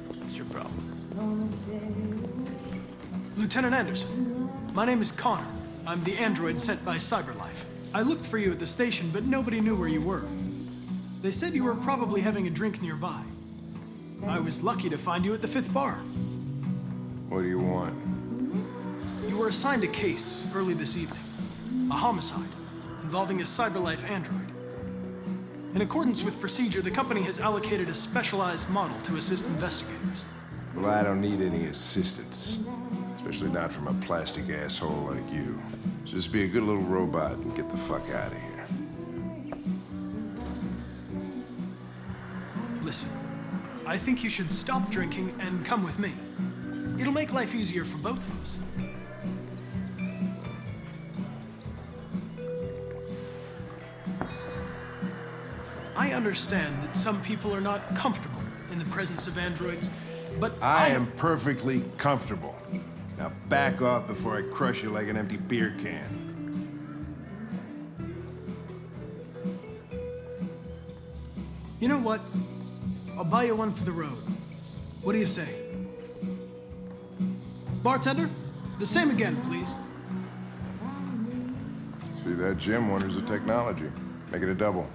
What's your problem? Lieutenant Anderson, my name is Connor. I'm the android sent by CyberLife. I looked for you at the station, but nobody knew where you were. They said you were probably having a drink nearby. I was lucky to find you at the 5th bar. What do you want? You were assigned a case early this evening. A homicide involving a CyberLife android. In accordance with procedure, the company has allocated a specialized model to assist investigators. Well, I don't need any assistance. Especially not from a plastic asshole like you. Just be a good little robot and get the fuck out of here. Listen, I think you should stop drinking and come with me. It'll make life easier for both of us. I understand that some people are not comfortable in the presence of androids, but I am perfectly comfortable. Now back off before I crush you like an empty beer can. You know what? I'll buy you one for the road. What do you say? Bartender, the same again, please. See that, Jim? Wonders of technology. Make it a double.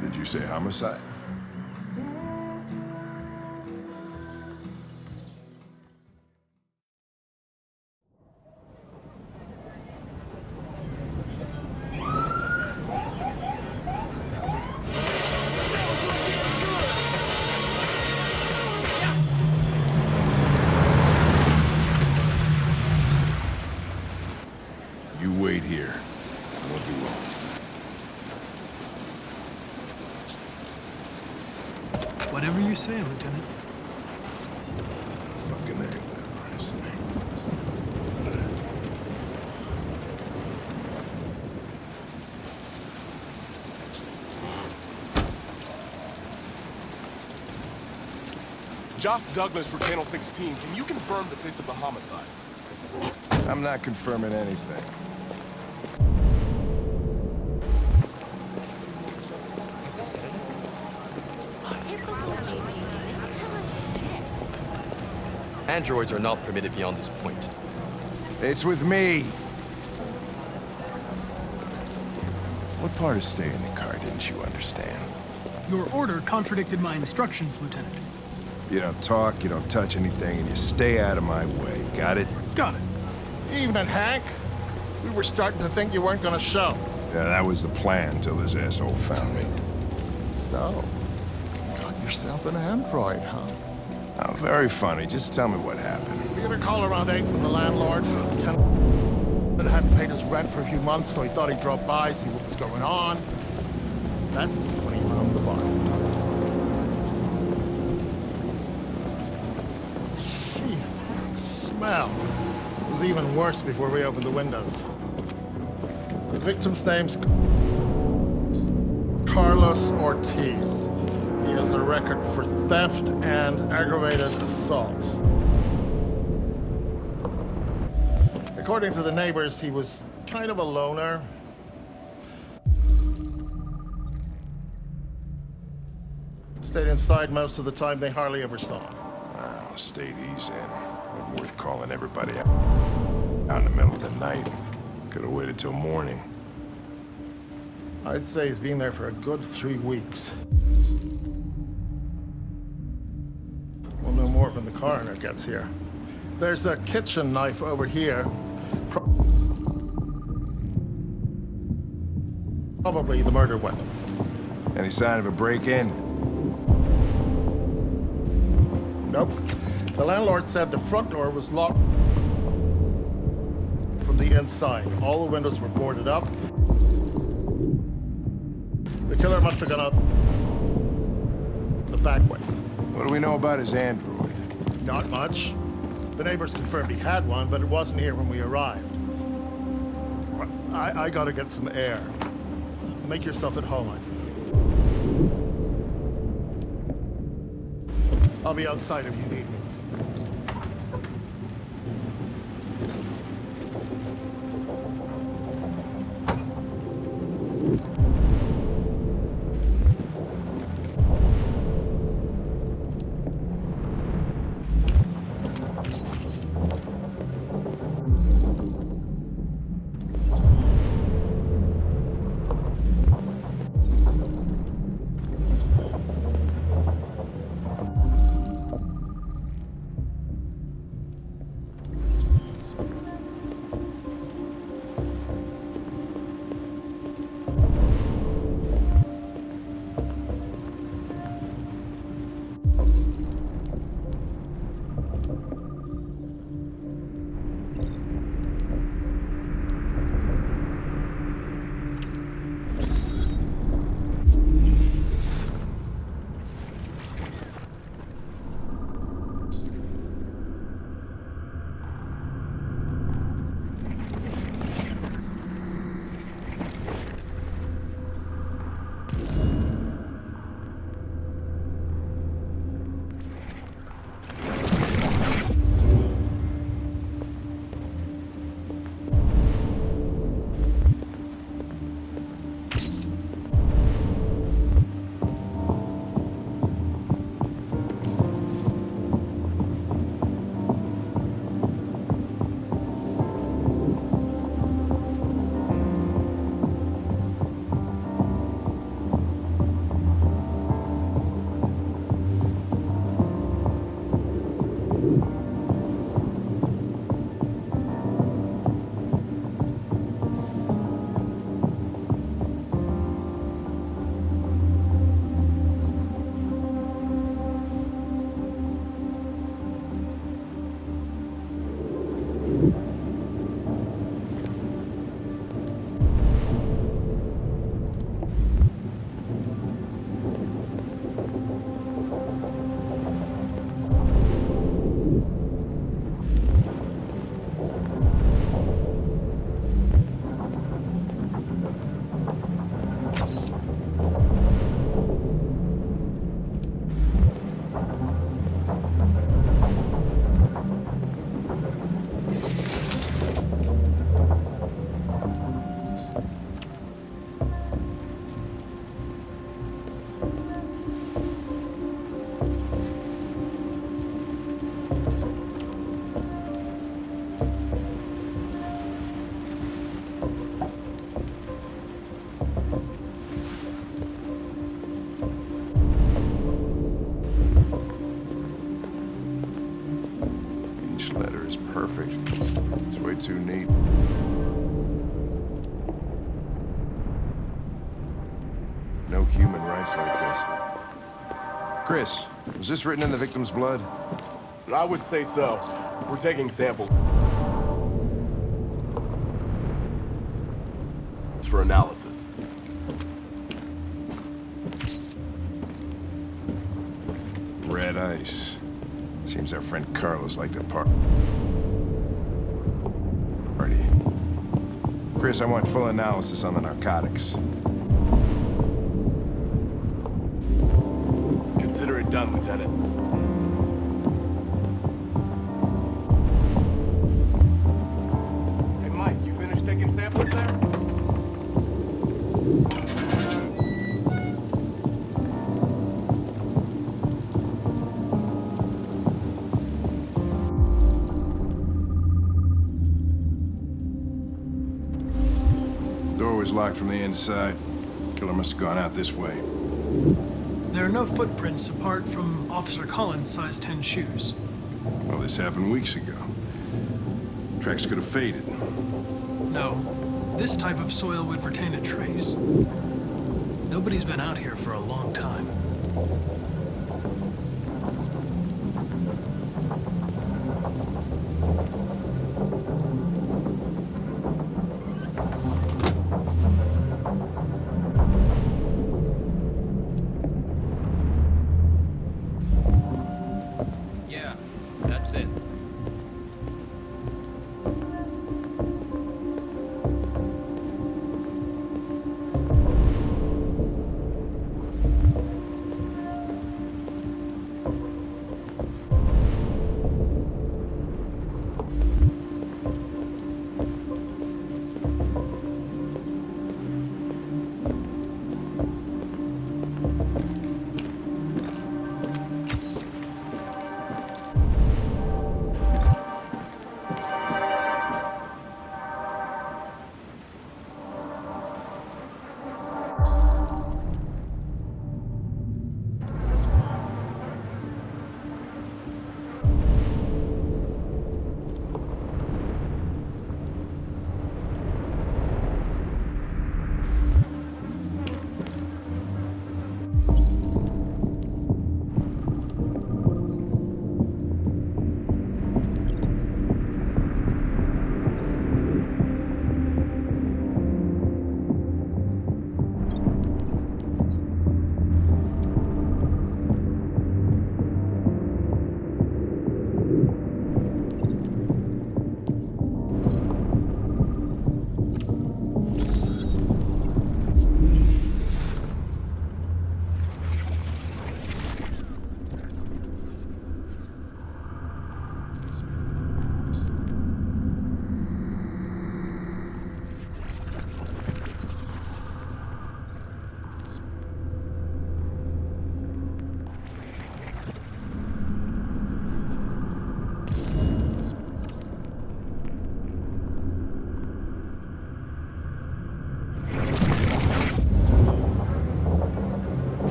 Did you say homicide? You wait here. I won't be long. Whatever you say, Lieutenant. Fucking A, whatever I say. Josh Douglas for Channel 16. Can you confirm that this is a homicide? I'm not confirming anything. Androids are not permitted beyond this point. It's with me. What part of staying in the car didn't you understand? Your order contradicted my instructions, Lieutenant. You don't talk, you don't touch anything, and you stay out of my way. Got it? Got it. Evening, Hank. We were starting to think you weren't gonna show. Yeah, that was the plan till this asshole found me. So, you got yourself an android, huh? Oh, very funny. Just tell me what happened. We got a call around 8 from the landlord. The tenant hadn't paid his rent for a few months, so he thought he'd drop by, see what was going on. That's when he found the bar. Gee, that smell. It was even worse before we opened the windows. The victim's name's Carlos Ortiz. He has a record for theft and aggravated assault. According to the neighbors, he was kind of a loner. Stayed inside most of the time. They hardly ever saw him. Well, the state he's in. Wasn't worth calling everybody out in the middle of the night. Could have waited till morning. I'd say he's been there for a good 3 weeks. We'll know more when the coroner gets here. There's a kitchen knife over here. Probably the murder weapon. Any sign of a break-in? Nope. The landlord said the front door was locked from the inside. All the windows were boarded up. The killer must have gone out the back way. What do we know about his android? Not much. The neighbors confirmed he had one, but it wasn't here when we arrived. I gotta get some air. Make yourself at home. I'll be outside if you need me. Way too neat. No human rights like this. Chris, was this written in the victim's blood? I would say so. We're taking samples for analysis. Red ice. Seems our friend Carlos liked to party. Chris, I want full analysis on the narcotics. Consider it done, Lieutenant. Hey, Mike, you finished taking samples there? Door was locked from the inside. Killer must have gone out this way. There are no footprints apart from Officer Collins' size 10 shoes. Well, this happened weeks ago. Tracks could have faded. No, this type of soil would retain a trace. Nobody's been out here for a long time. Yeah, that's it.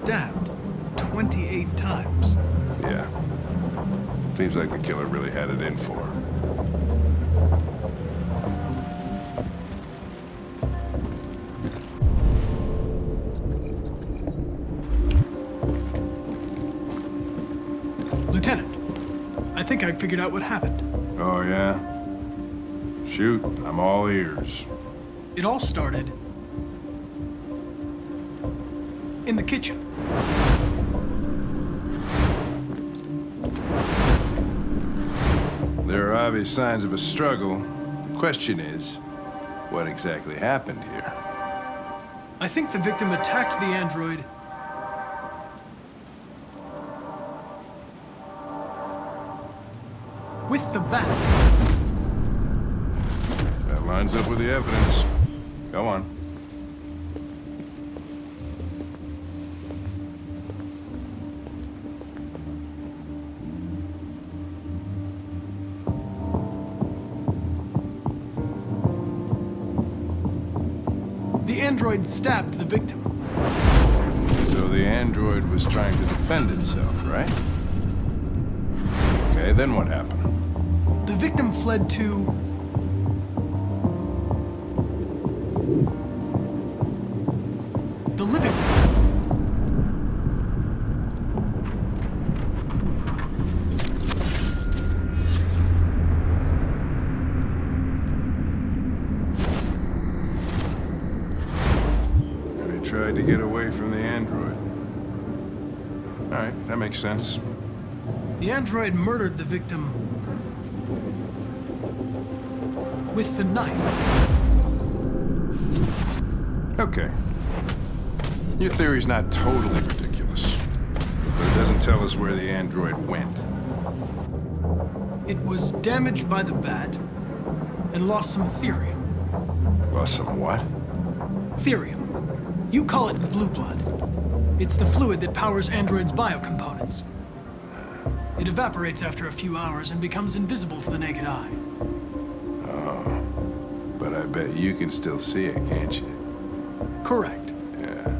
stabbed 28 times. Yeah. Seems like the killer really had it in for him. Lieutenant, I think I figured out what happened. Oh, yeah? Shoot, I'm all ears. It all started in the kitchen. There are obvious signs of a struggle. The question is, what exactly happened here? I think the victim attacked the android with the bat. That lines up with the evidence. Go on. The android stabbed the victim. So the android was trying to defend itself, right? Okay, then what happened? The victim fled to the living room. And he tried to get away from the android. All right, that makes sense. The android murdered the victim with the knife. Okay. Your theory's not totally ridiculous, but it doesn't tell us where the android went. It was damaged by the bat and lost some therium. Lost some what? Therium. You call it blue blood. It's the fluid that powers androids' biocomponents. It evaporates after a few hours and becomes invisible to the naked eye. But I bet you can still see it, can't you? Correct. Yeah.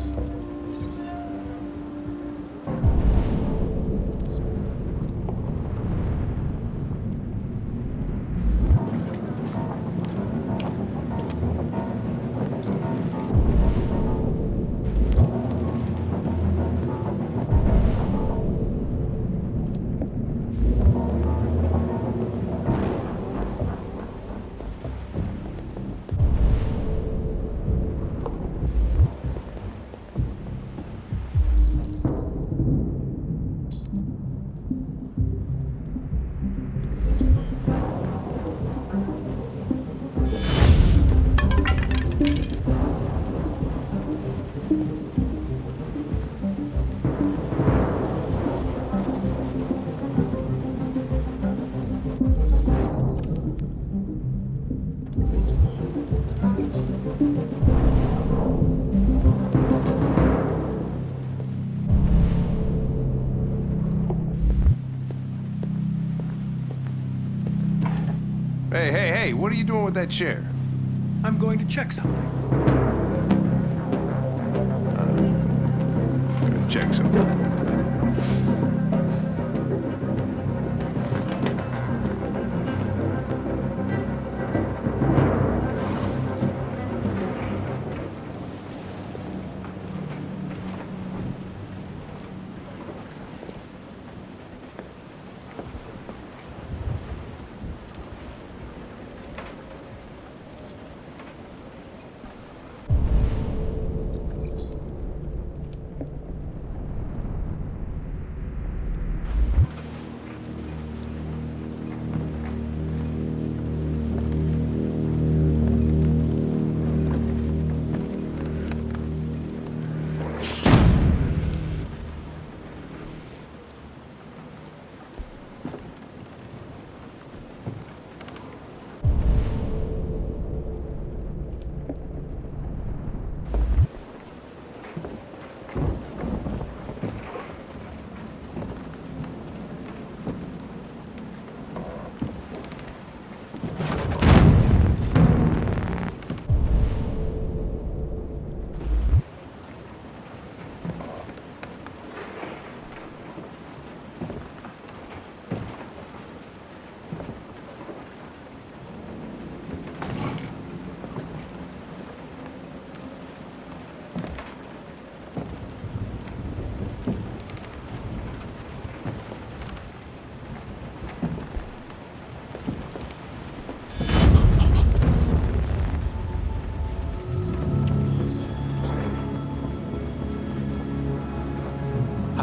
Hey, what are you doing with that chair? I'm going to check something. Check something.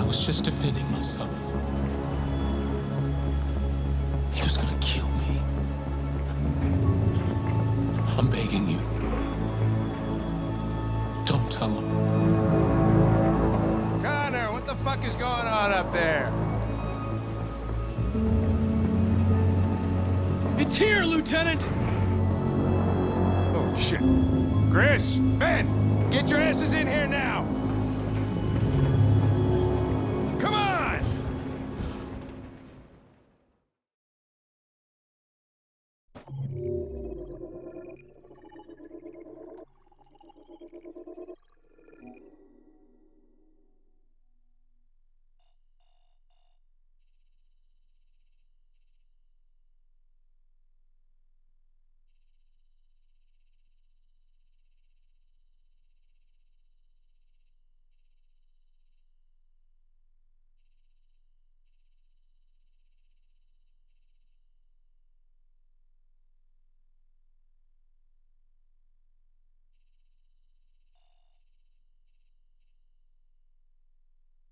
was just defending myself. He was gonna kill me. I'm begging you. Don't tell him. Connor, what the fuck is going on up there? It's here, Lieutenant! Oh, shit. Chris, Ben, get your asses in here now!